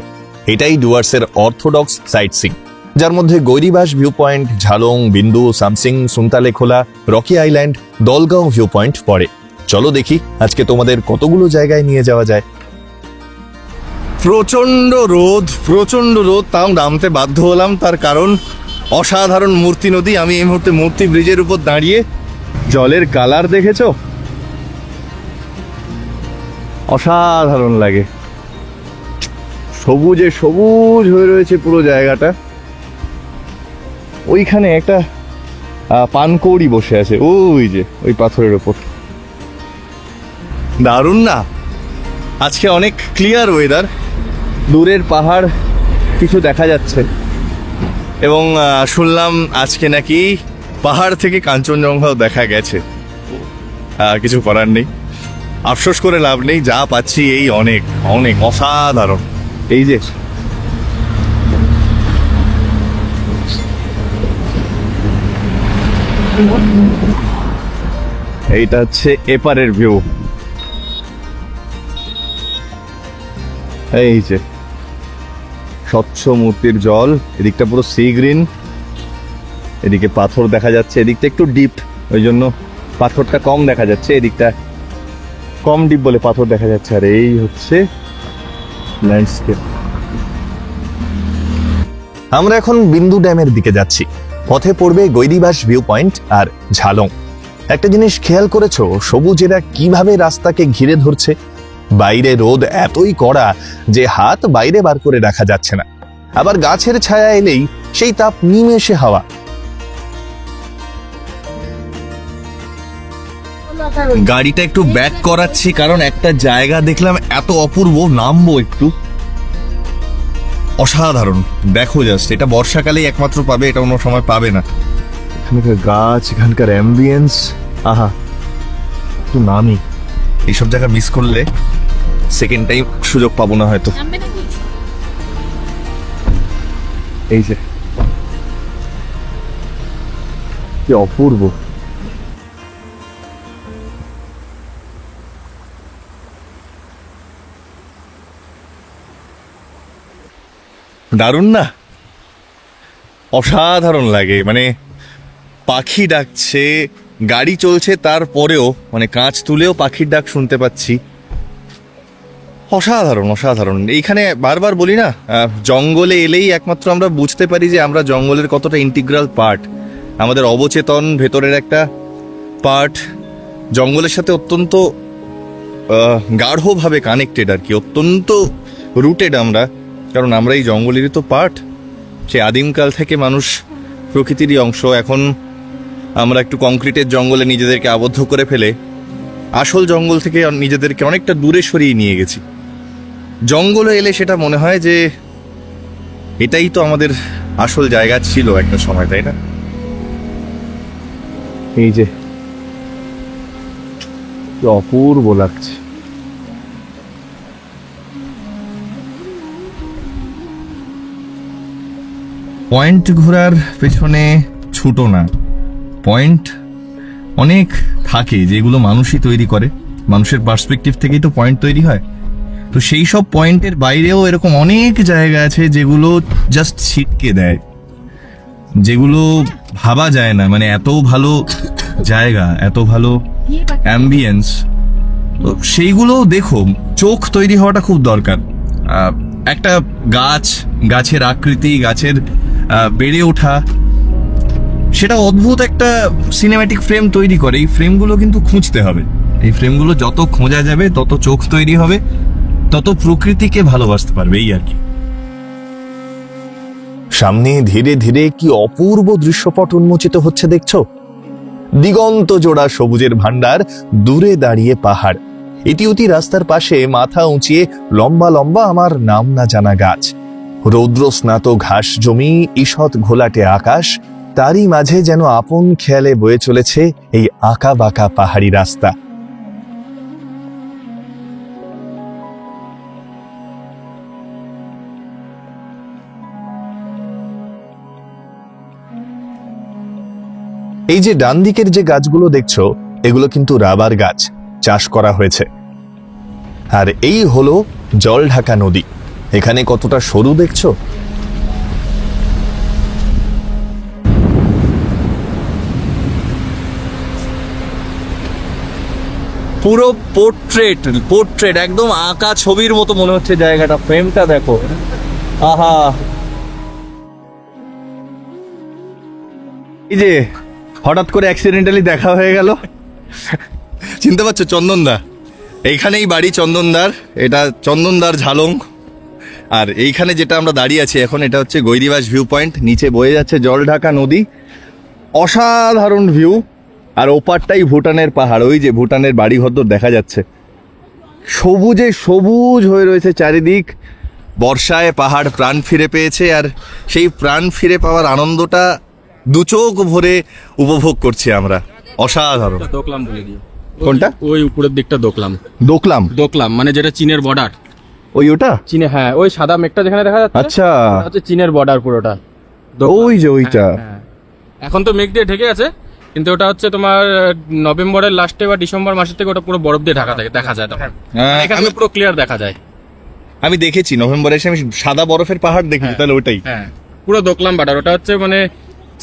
এটাই ডুয়ার্সের অর্থোডক্স সাইট সিং, যার মধ্যে গৈরিবাস view point, Jhalong, Bindu, Samsing, Suntalekhola, Rocky island, Dalgaon view point পড়ে। চলো দেখি আজকে তোমাদের কতগুলো জায়গায় নিয়ে যাওয়া যায়। প্রচন্ড রোদ, তাও নামতে বাধ্য হলাম, তার কারণ অসাধারণ মূর্তি নদী। আমি এই মুহূর্তে মূর্তি ব্রিজের উপর দাঁড়িয়ে, জলের কালার দেখেছো, অসাধারণ লাগে, সবুজে সবুজ হয়ে রয়েছে পুরো জায়গাটা। ওইখানে একটা পানকৌড়ি বসে আছে, ওই যে ওই পাথরের ওপর। দারুণ না? আজকে অনেক ক্লিয়ার ওয়েদার, দূরের পাহাড় কিছু দেখা যাচ্ছে, এবং শুনলাম আজকে নাকি পাহাড় থেকে কাঞ্চনজঙ্ঘাও দেখা গেছে, কিছু করার নেই, আফসোস করে লাভ নেই, যা পাচ্ছি এই অনেক অনেক অসাধারণ। এই যে এইটা হচ্ছে এপারের ভিউ, এই যে স্বচ্ছ মূর্তির জল, এদিকটা পুরো সি গ্রিন, এদিকে পাথর দেখা যাচ্ছে, এদিকটা একটু ডিপ ওই জন্য পাথরটা কম দেখা যাচ্ছে, এদিকটা কম ডিপ বলে পাথর দেখা যাচ্ছে। আর এই হচ্ছে ল্যান্ডস্কেপ। আমরা এখন বিন্দু ড্যামের দিকে যাচ্ছি। পথে পড়বে গৈরিবাস ভিউ পয়েন্ট আর ঝালং। একটা জিনিস খেয়াল করেছো, সবুজেরা কিভাবে রাস্তাকে ঘিরে ধরছে? বাইরে রোদ এতই কড়া যে হাত বাইরে বার করে রাখা যাচ্ছে না, আবার গাছের ছায়া এলেই সেই তাপ নিমেষে হাওয়া। গাড়িটা একটু ব্যাক করাচ্ছি কারণ একটা জায়গা দেখলাম এত অপূর্ব, নামবো একটু। অসাধারণ, দেখো জাস্ট, এটা বর্ষাকালেই একমাত্র পাবে, এটা অন্য সময় পাবে না। এখানকার গাছ, এখানকার অ্যাম্বিয়েন্স, আহা, একটু নামি। এইসব জায়গা মিস করলে সেকেন্ড টাইম সুযোগ পাবো না হয়তো। এই যে কি অপূর্ব। দারুণ না? অসাধারণ লাগে, মানে পাখি ডাকছে, গাড়ি চলছে তারপরেও মানে কাঁচ তুলেও পাখির ডাক শুনতে পাচ্ছি। অসাধারণ অসাধারণ। এইখানে বারবার বলি না, জঙ্গলে এলেই একমাত্র আমরা বুঝতে পারি যে আমরা জঙ্গলের কতটা ইন্টিগ্রাল পার্ট, আমাদের অবচেতন ভেতরের একটা পার্ট জঙ্গলের সাথে অত্যন্ত গাঢ়ভাবে কানেক্টেড আর কি, অত্যন্ত রুটেড আমরা, কারণ আমরা এই জঙ্গলেরই তো পার্ট। সে আদিমকাল থেকে মানুষ প্রকৃতিরই অংশ। এখন আমরা একটু কংক্রিটের জঙ্গলে নিজেদেরকে আবদ্ধ করে ফেলে আসল জঙ্গল থেকে নিজেদেরকে অনেকটা দূরে সরিয়ে নিয়ে গেছি। জঙ্গলে এলে সেটা মনে হয় যে এটাই তো আমাদের আসল জায়গা ছিল একটা সময়, তাই না? এই যে কি অপূর্ব লাগছে। পয়েন্ট ঘোরার পেছনে ছুটো না, পয়েন্ট অনেক থাকে যেগুলো মানুষই তৈরি করে, মানুষের পার্সপেক্টিভ থেকেই তো পয়েন্ট তৈরি হয়। তো সেই সব পয়েন্টের বাইরেও এরকম অনেক জায়গা আছে যেগুলো জাস্ট ছিটকে দেয়, যেগুলো ভাবা যায় না, মানে এত ভালো জায়গা, এত ভালো অ্যাম্বিয়েন্স। তো সেইগুলো দেখো, চোখ তৈরি হওয়াটা খুব দরকার। একটা গাছ, গাছের আকৃতি, গাছের বেড়ে ওঠা, সেটা অদ্ভুত একটা সিনেম্যাটিক ফ্রেম তৈরি করে। এই ফ্রেমগুলো কিন্তু খুঁজতে হবে, এই ফ্রেমগুলো যত খোঁজা যাবে তত চোখ তৈরি হবে, তত প্রকৃতিকে ভালোবাসতে পারবে, এই আর কি। সামনে ধীরে ধীরে কি অপূর্ব দৃশ্যপট উন্মোচিত হচ্ছে দেখছো? দিগন্ত জোড়া সবুজের ভান্ডার, দূরে দাঁড়িয়ে পাহাড়, ইতিউতি রাস্তার পাশে মাথা উঁচিয়ে লম্বা লম্বা আমার নাম না জানা গাছ, রৌদ্র স্নাত ঘাস জমি, ঈষৎ ঘোলাটে আকাশ, তারই মাঝে যেন আপন খেয়ালে বয়ে চলেছে এই আঁকা বাঁকা পাহাড়ি রাস্তা। এই যে ডান দিকের যে গাছগুলো দেখছো, এগুলো কিন্তু রাবার গাছ, চাষ করা হয়েছে। আর এই হলো জল ঢাকা নদী। এখানে কতটা সরু দেখছো? পুরো পোর্ট্রেট একদম আঁকা ছবির মতো মনে হচ্ছে জায়গাটা। ফ্রেমটা দেখো, আহা। এই যে হঠাৎ করে অ্যাক্সিডেন্টালি দেখা হয়ে গেল, চিনতে পারছো? চন্দনদা, এইখানেই বাড়ি চন্দনদার, এটা চন্দনদার ঝালং। আর এইখানে যেটা আমরা দাঁড়িয়ে আছি এখন, এটা হচ্ছে গৈরিবাস ভিউ পয়েন্ট। নিচে বয়ে যাচ্ছে জল ঢাকা নদী, অসাধারণ ভিউ। আর ওপারটাই ভুটানের পাহাড়, ওই যে ভুটানের বাড়িঘর দেখা যাচ্ছে, সবুজে সবুজ হয়ে রয়েছে চারিদিক। বর্ষায় পাহাড় প্রাণ ফিরে পেয়েছে, আর সেই প্রাণ ফিরে পাওয়ার আনন্দটা দু চোখ ভরে উপভোগ করছি আমরা, অসাধারণ। দোকলাম বলে দিও। কোনটা? ওই উপরের দিকটা দোকলাম। দোকলাম? দোকলাম মানে যেটা চীনের বর্ডার। ওই ওটা? চীনে, হ্যাঁ, ওই সাদা মেঘটা যেখানে দেখা যাচ্ছে, আচ্ছা, ওটা হচ্ছে চীনের বর্ডার পুরোটা। ওই যে ওইটা। হ্যাঁ। এখন তো মেঘ দিয়ে ঢেকে আছে, কিন্তু ওটা হচ্ছে তোমার নভেম্বরের লাস্টে বা ডিসেম্বর মাসের থেকে ওটা পুরো বরফ দিয়ে ঢাকা থাকে, দেখা যায় তখন। হ্যাঁ, এখানে পুরো ক্লিয়ার দেখা যায়। আমি দেখেছি নভেম্বরে এসে, আমি সাদা বরফের পাহাড় দেখেছি। তাহলে ওটাই? হ্যাঁ, পুরো দোকলাম বর্ডার। ওটা হচ্ছে মানে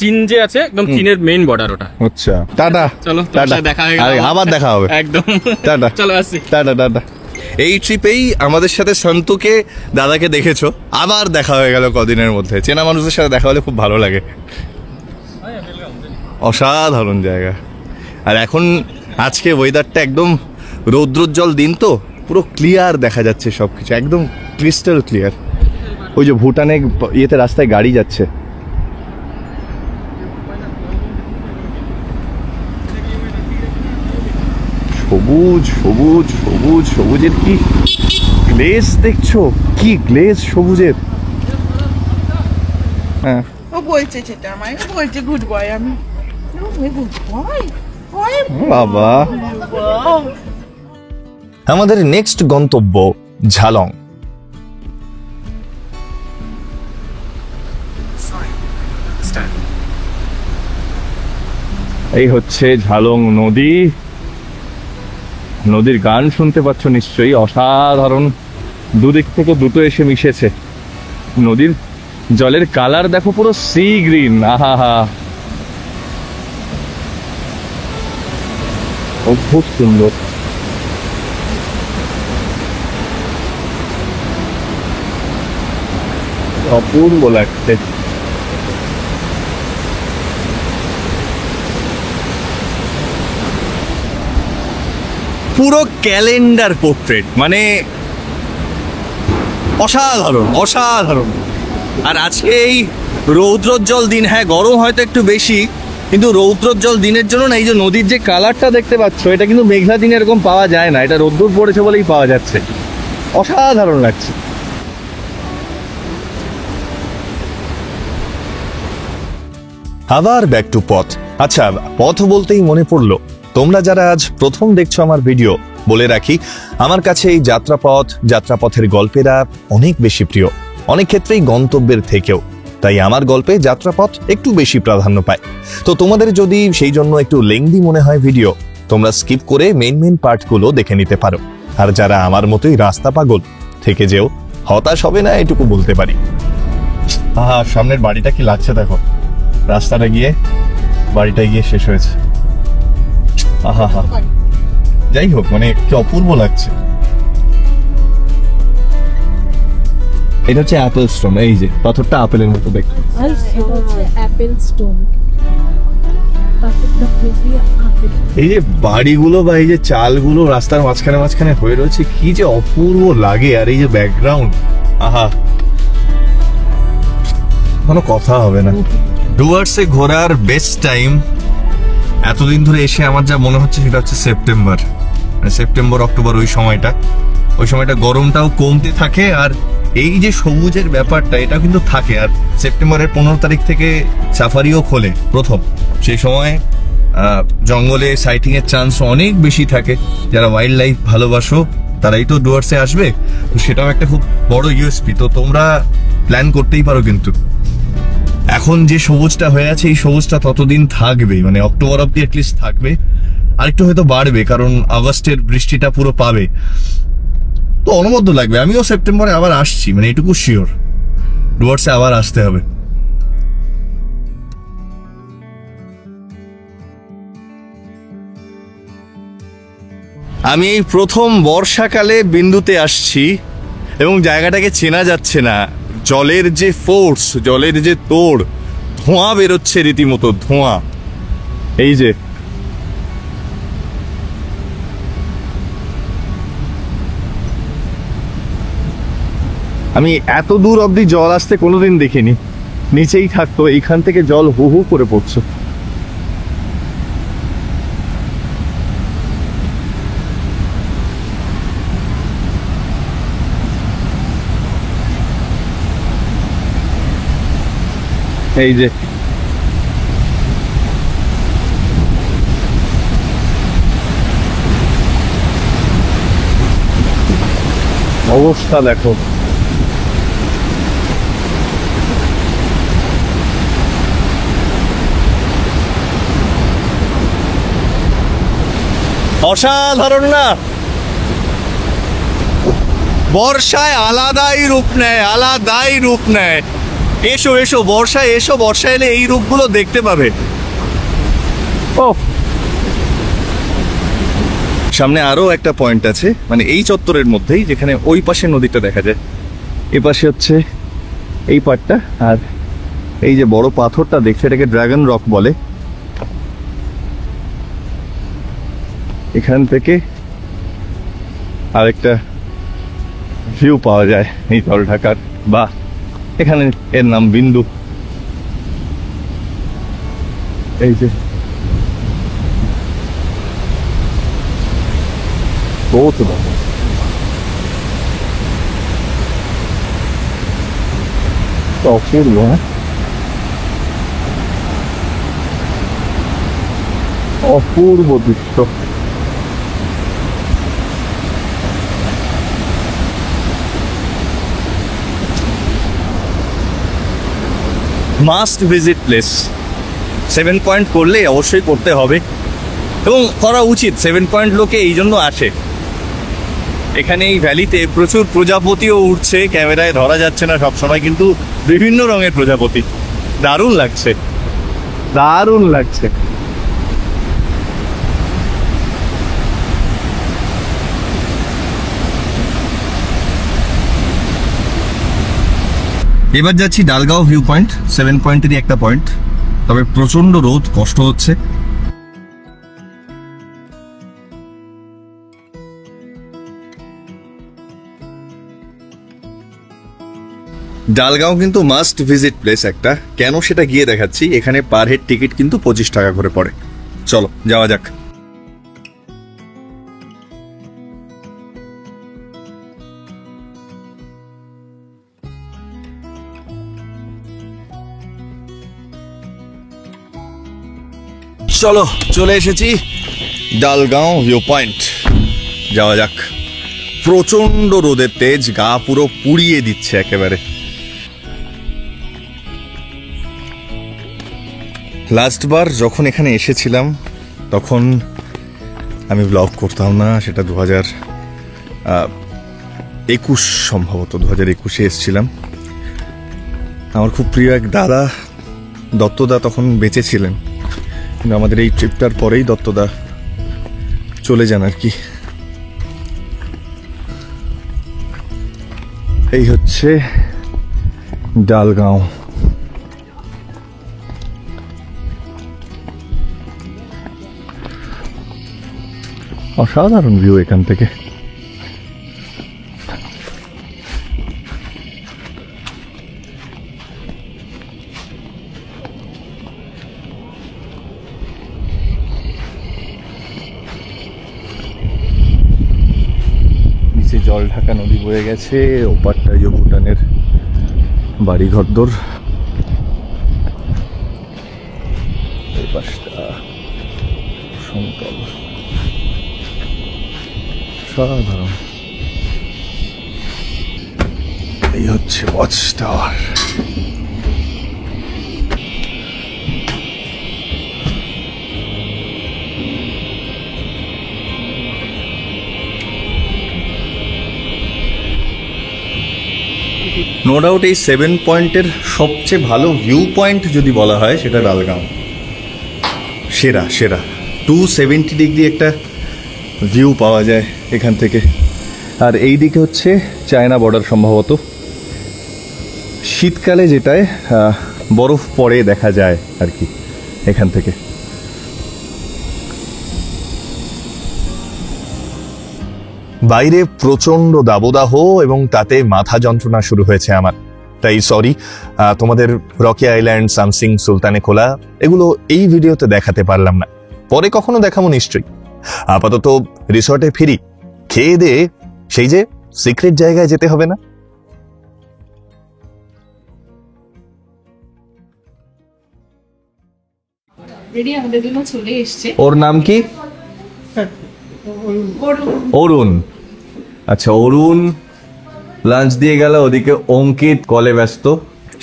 চীন যে আছে একদম চীনের মেইন বর্ডার ওটা। আচ্ছা, টাটা। চলো, তোমার সাথে দেখা হয়ে গেল। আবার দেখা হবে। একদম। টাটা। চলো আসি। Tata tata. এই ট্রিপেই আমাদের সাথে সন্তুকে, দাদাকে দেখেছো, আবার দেখা হয়ে গেল কদিনের মধ্যে। চেনা মানুষদের সাথে দেখা হলে খুব ভালো লাগে। অসাধারণ জায়গা। আর এখন আজকে ওয়েদারটা একদম রৌদ্রোজ্জ্বল দিন, তো পুরো ক্লিয়ার দেখা যাচ্ছে সবকিছু, একদম ক্রিস্টাল ক্লিয়ার। ওই যে ভুটানে ইয়েতে রাস্তায় গাড়ি যাচ্ছে। সবুজ সবুজ সবুজ সবুজের কি গ্লেজ দেখছো, কি গ্লেজ সবুজের। হ্যাঁ, ও বলছে সেটা আমায়, ও বলছে গুড বয়। আমি গুড বয়, বাবা। আমাদের নেক্সট গন্তব্য ঝালং। এই হচ্ছে ঝালং নদী। নদীর গান শুনতে পাচ্ছ নিশ্চয়ই, অসাধারণ। দুদিক থেকে দুটো এসে মিশেছে। নদীর জলের কালার দেখো, পুরো সি গ্রিন। আহা, অদ্ভুত সুন্দর। অপূর্ব লাগছে। পুরো ক্যালেন্ডার পোর্ট্রেট, মানে অসাধারণ অসাধারণ। আর আজকে এই রৌদ্রোজ্জ্বল দিন, হ্যাঁ গরম হয়তো একটু বেশি, কিন্তু রৌদ্রোজ্জ্বল দিনের জন্য না, এই যে নদীর যে কালারটা দেখতে পাচ্ছ, এটা কিন্তু মেঘলা দিনে এরকম পাওয়া যায় না। এটা রোদ্দুর পড়েছে বলেই পাওয়া যাচ্ছে। অসাধারণ লাগছে। আবার ব্যাক টু পথ। আচ্ছা, পথ বলতেই মনে পড়লো, তোমরা যারা আজ প্রথম দেখছো আমার ভিডিও, বলে রাখি আমার কাছে এই যাত্রাপথ, যাত্রাপথের গল্পেরা অনেক বেশি প্রিয়, অনেক ক্ষেত্রেই গন্তব্যের থেকেও। তাই আমার গল্পে যাত্রাপথ একটু বেশি প্রাধান্য পায়। তো তোমাদের যদি সেই জন্য একটু লেংদি মনে হয় ভিডিও, তোমরা স্কিপ করে মেইন পার্টগুলো দেখে নিতে পারো। আর যারা আমার মতোই রাস্তা পাগল, থেকে যেও, হতাশ হবে না এটুকু বলতে পারি। আহা, সামনের বাড়িটা কি লাগছে দেখো। রাস্তাটা গিয়ে বাড়িটা গিয়ে শেষ হয়েছে। আহা হা, যাই হোক, মানে কি অপূর্ব লাগছে। এটা হচ্ছে অ্যাপেল স্টোন। এই যে পাথরটা আপেলের মতো দেখতে। Apple stone. পাথরটা খুবই আপেল। এই যে বাড়িগুলো বা এই যে চালগুলো রাস্তার মাঝখানে মাঝখানে হয়ে রয়েছে, কি যে অপূর্ব লাগে। আর এই যে ব্যাকগ্রাউন্ড, আহা, কোনো কথা হবে না। ডুয়ার্সে ঘোরার বেস্ট টাইম এতদিন ধরে এসে আমার যা মনে হচ্ছে সেটা হচ্ছে সেপ্টেম্বর, সেপ্টেম্বর অক্টোবর। ওই সময়টা গরমটাও কমতে থাকে, আর এই যে সবুজের ব্যাপারটা এটা কিন্তু থাকে। আর সেপ্টেম্বরের 15 তারিখ থেকে সাফারিও খোলে প্রথম। সেই সময় জঙ্গলে সাইটিং এর চান্স অনেক বেশি থাকে। যারা ওয়াইল্ড লাইফ ভালোবাসো তারাই তো ডুয়ার্সে আসবে, তো সেটাও একটা খুব বড় ইউএসপি। তো তোমরা প্ল্যান করতেই পারো। কিন্তু এখন যে সবুজটা হয়ে আছে, এই সবুজটা ততদিন থাকবে, মানে অক্টোবর অব্দি অ্যাটলিস্ট থাকবে। আরেকটু হয়তো বাড়বে, কারণ আগস্টের বৃষ্টিটা পুরো পাবে। তো অনবদ্য লাগবে। আমিও সেপ্টেম্বরে আবার আসছি, মানে এটুকু শিওর, ডুয়ার্সে আবার আসতে হবে। আমি এই প্রথম বর্ষাকালে বিন্দুতে আসছি এবং জায়গাটাকে চেনা যাচ্ছে না। জলের যে ফোর্স, জলের যে তোড়, ধোঁয়া বেরোচ্ছে রীতিমতো, ধোঁয়া। এই যে আমি এত দূর অবধি জল আসতে কোনোদিন দেখিনি। নিচেই থাকতো, এইখান থেকে জল হু হু করে পড়ছে। এই যে অবস্থা দেখো। অসাধারণ না? বর্ষায় আলাদাই রূপ নেয়, আলাদাই রূপ নেয়। এসো এসো বর্ষায় এসো, বর্ষায় এলে এই রূপগুলো দেখতে পাবে। ও সামনে আরো একটা পয়েন্ট আছে, মানে এই চত্বরের মধ্যেই, যেখানে ওই পাশে নদীটা দেখা যায়, এ পাশে হচ্ছে এই পাড়টা, আর এই যে বড় পাথরটা দেখছে এটাকে ড্রাগন রক বলে। এখান থেকে আরেকটা ভিউ পাওয়া যায় এই জল ঢাকার, বা এখানে এর নাম বিন্দু। এই যে বহুত অপূর্ব, হ্যাঁ অপূর্ব দৃশ্য। Must visit place. 7 পয়েন্ট করলে অবশ্যই করতে হবে এবং করা উচিত। 7 পয়েন্ট লোকে এই জন্য আসে। এখানে এই ভ্যালিতে প্রচুর প্রজাপতিও উঠছে, ক্যামেরায় ধরা যাচ্ছে না সবসময়, কিন্তু বিভিন্ন রঙের প্রজাপতি। দারুণ লাগছে, দারুণ লাগছে। এবার যাচ্ছি ডালগাঁও ভিউ পয়েন্ট, 7 পয়েন্টেরই একটা পয়েন্ট, তবে প্রচন্ড রোদ, কষ্ট হচ্ছে। ডালগাঁও কিন্তু মাস্ট ভিজিট প্লেস একটা। কেন সেটা গিয়ে দেখাচ্ছি। এখানে পার হেড টিকিট কিন্তু 25 টাকা করে পড়ে। চলো যাওয়া যাক। চলো চলে এসেছি ডালগাঁও ভিউ পয়েন্ট, যাওয়া যাক। প্রচন্ড রোদের তেজ, গা পুরো পুড়িয়ে দিচ্ছে একেবারে। লাস্টবার যখন এখানে এসেছিলাম তখন আমি ব্লগ করতাম না, সেটা 2021 সম্ভবত, 2021-এ এসেছিলাম। আমার খুব প্রিয় এক দাদা, দত্তদা, তখন বেঁচে ছিলেন, কিন্তু আমাদের এই ট্রিপটার পরেই দত্তদা চলে যান আর কি। এই হচ্ছে ডালগাঁও। অসাধারণ ভিউ এখান থেকে। নিচে জল ঢাকা নদী বয়ে গেছে, ওপারটা ভুটানের বাড়ি ঘরদোর, এই পাশটা সমতল। সাধারণ। এই হচ্ছে ওয়াচ টাওয়ার। নো ডাউট এই 7 পয়েন্টের সবচেয়ে ভালো ভিউ পয়েন্ট যদি বলা হয় সেটা ডালগাঁও। সেরা সেরা 270 ডিগ্রি একটা ভিউ পাওয়া যায় এখান থেকে। আর এই দিকে হচ্ছে চায়না বর্ডার সম্ভবত। শীতকালে যেটায় বরফ পড়ে দেখা যায় আর কি এখান থেকে। বাইরে প্রচন্ড দাবদাহ এবং তাতে মাথা যন্ত্রণা শুরু হয়েছে আমার, তাই সরি। তোমাদের রকি আইল্যান্ড, সামসিং, সুলতানে খোলা এগুলো এই ভিডিওতে দেখাতে পারলাম না, পরে কখনো দেখাবো নিশ্চয়ই। আপাতত রিসর্টে ফিরি, খেয়ে দিয়ে সেই যে সিক্রেট জায়গায় যেতে হবে না। রেডি আমাদের জন্য চলে এসেছে। ওর নাম কি? অরুণ। আচ্ছা অরুণ লাঞ্চ দিয়ে গেল, ওদিকে অঙ্কিত কলে ব্যস্ত।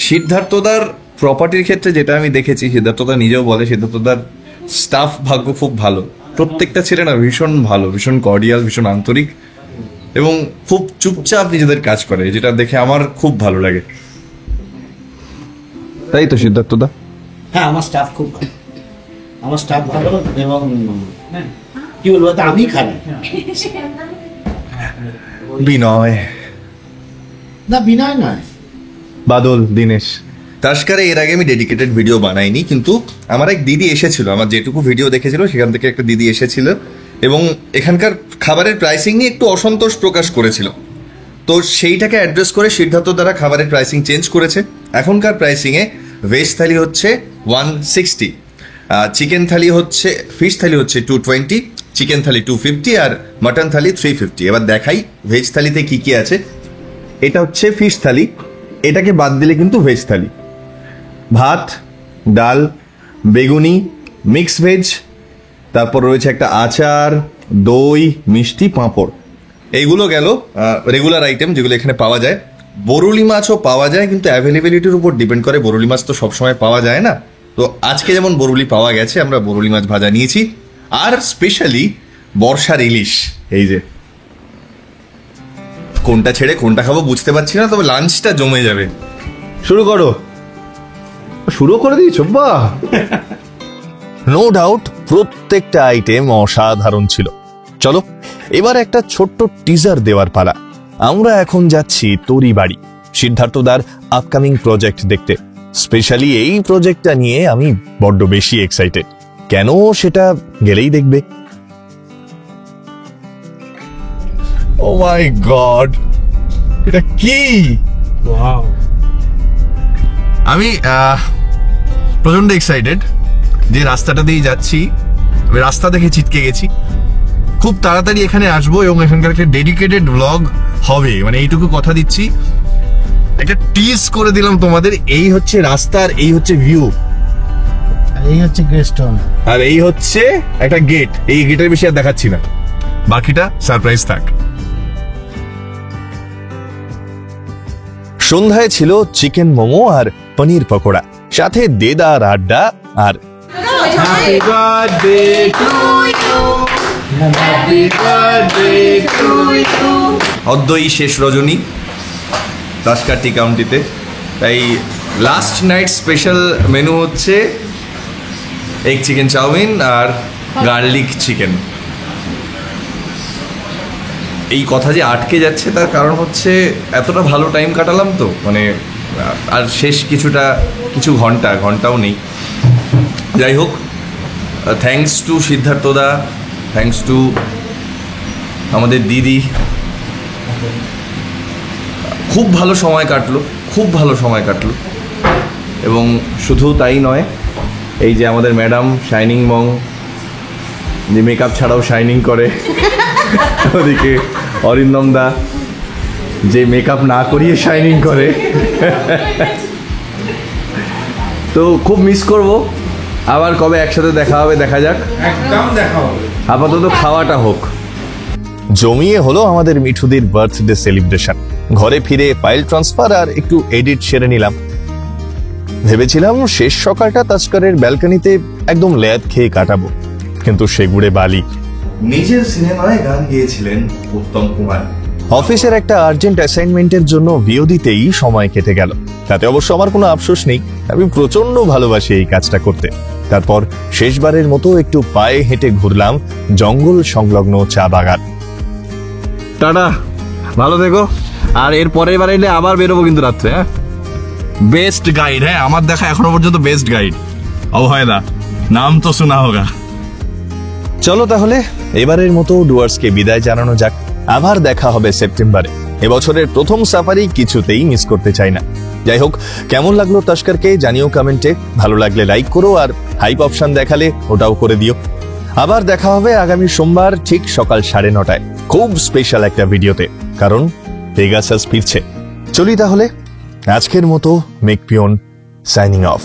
সিদ্ধার্থদার প্রপার্টির ক্ষেত্রে যেটা আমি দেখেছি, সিদ্ধার্থদা নিজেও বলে সিদ্ধার্থদার স্টাফ ভাগ্য খুব ভালো। প্রত্যেকটা ছেলে না ভীষণ ভালো, ভীষণ কর্ডিয়াল, ভীষণ আন্তরিক এবং খুব চুপচাপ নিজেদের কাজ করে, যেটা দেখে আমার খুব ভালো লাগে। তাই তো সিদ্ধার্থদা? হ্যাঁ, আমার স্টাফ খুব ভালো, আমার স্টাফ ভালো এবং কি বলবো, তা আমি খারাপ বিনয়, না, বিনয় নয়, বাদল, দীনেশ। তাস্কারে এর আগে আমি ডেডিকেটেড ভিডিও বানাইনি, কিন্তু আমার এক দিদি এসেছিল, আমার যেটুকু ভিডিও দেখেছিল সেখান থেকে একটা দিদি এসেছিল এবং এখানকার খাবারের প্রাইসিং নিয়ে একটু অসন্তোষ প্রকাশ করেছিল। তো সেইটাকে অ্যাড্রেস করে সিদ্ধার্থ দ্বারা খাবারের প্রাইসিং চেঞ্জ করেছে। এখনকার প্রাইসিংয়ে ভেজ থালি হচ্ছে 160, চিকেন থালি হচ্ছে, ফিশ থালি হচ্ছে 220, চিকেন থালি 250 আর মাটন থালি 350। এবার দেখাই ভেজ থালিতে কি কি আছে। এটা হচ্ছে ফিশ থালি, এটাকে বাদ দিলে কিন্তু ভেজ থালি। ভাত, ডাল, বেগুনি, মিক্স ভেজ, তারপর রয়েছে একটা আচার, দই, মিষ্টি, পাঁপড়। এইগুলো গেল রেগুলার আইটেম যেগুলো এখানে পাওয়া যায়। বরুলি মাছও পাওয়া যায়, কিন্তু অ্যাভেলেবিলিটির উপর ডিপেন্ড করে, বরুলি মাছ তো সবসময় পাওয়া যায় না। তো আজকে যেমন বরুলি পাওয়া গেছে, আমরা বরুলি মাছ ভাজা নিয়েছি। আর স্পেশালি বর্ষার ইলিশ। এই যে, কোনটা ছেড়ে কোনটা খাবো বুঝতে পারছি না, তবে লাঞ্চটা জমে যাবে। শুরু করো। শুরু করে দিয়েছো, বাহ! নো ডাউট প্রত্যেকটা আইটেম অসাধারণ ছিল। চলো এবার একটা ছোট্ট টিজার দেওয়ার পালা। আমরা এখন যাচ্ছি তোরি বাড়ি, সিদ্ধার্থদার আপকামিং প্রজেক্ট দেখতে। স্পেশালি এই প্রজেক্টটা নিয়ে আমি বড্ড বেশি এক্সাইটেড। কেন সেটা গেলেই দেখবে। ও মাই গড, এটা কি? আমি প্রচন্ড এক্সাইটেড যে রাস্তাটা দিয়ে যাচ্ছি। আমি রাস্তা দেখে চিটকে গেছি। খুব তাড়াতাড়ি এখানে আসবো এবং এখানকার একটা ডেডিকেটেড ব্লগ হবে, মানে এইটুকু কথা দিচ্ছি। একটা টিজ করে দিলাম তোমাদের। এই হচ্ছে রাস্তা আর এই হচ্ছে ভিউ, এই হচ্ছে গ্রেস্টন, আর এই হচ্ছে একটা গেট। এই গেটের বেশি আর দেখাচ্ছি না, বাকিটা সারপ্রাইজ থাক। সন্ধ্যায় ছিল চিকেন মোমো আর পনির পকোড়া, সাথে দেদার আড্ডা আর অদ্যই শেষ রজনী তাস্কার টি কাউন্টিতে। তাই লাস্ট নাইট স্পেশাল মেনু হচ্ছে এগ চিকেন চাউমিন আর গার্লিক চিকেন। এই কথা যে আটকে যাচ্ছে তার কারণ হচ্ছে এতটা ভালো টাইম কাটালাম তো, মানে আর শেষ কিছু ঘন্টাও নেই। যাই হোক, থ্যাঙ্কস টু সিদ্ধার্থদা, থ্যাঙ্কস টু আমাদের দিদি। খুব ভালো সময় কাটলো এবং শুধু তাই নয়, এই যে আমাদের ম্যাডাম শাইনিং মং, যে মেকআপ ছাড়াও শাইনিং করে, ওদিকে অরিন্দম দা যে মেকআপ না করিয়ে শাইনিং করে। তো খুব মিস করব। আবার কবে একসাথে দেখা হবে দেখা যাক, একদম দেখা হবে। আপাতত খাওয়াটা হোক। জমিয়ে হলো আমাদের মিঠুদির বার্থডে সেলিব্রেশন। ঘরে ফিরে ফাইল ট্রান্সফার আর একটু এডিট সেরে নিলাম। ভেবেছিলাম শেষ সকালটা তাস্করের ব্যালকনিতে একদম ল্যাদ খেয়ে কাটাবো, কিন্তু সেগুড়ে বালি। নিজের সিনেমায় গান গেয়েছিলেন উত্তম কুমার। অফিসের একটা আর্জেন্ট অ্যাসাইনমেন্টের জন্য ভিও দিতেই সময় কেটে গেল। তাতে অবশ্য আমার কোনো আফসোস নেই, আমি প্রচন্ড ভালোবাসি এই কাজটা করতে। তারপর শেষবারের মতো একটু পায়ে হেঁটে ঘুরলাম জঙ্গল সংলগ্ন চা বাগান। টাটা, ভালো থেকো। আর এর পরের বার এলে আবার বেরোবো কিন্তু রাত্রে। হ্যাঁ, বেস্ট গাইড, হ্যাঁ আমার দেখা এখনো পর্যন্ত বেস্ট গাইড অভয়দা, নাম তো শোনা হোগা। চলো তাহলে এবারের মতো ডুয়ার্সকে বিদায় জানানো যাক। আবার দেখা হবে সেপ্টেম্বরে। এবছরের প্রথম সাফারি কিছুতেই মিস করতে চাই না। যাই হোক, কেমন লাগলো তাস্করকে জানিও কমেন্টে। ভালো লাগলে লাইক করো, আর হাইপ অপশন দেখালে ওটাও করে দিও। আবার দেখা হবে আগামী সোমবার ঠিক সকাল 9:30টায়, খুব স্পেশাল একটা ভিডিওতে, কারণ পেগাসাস ফিরছে। চলি তাহলে, আজকের মতো মেক পিওন সাইনিং অফ।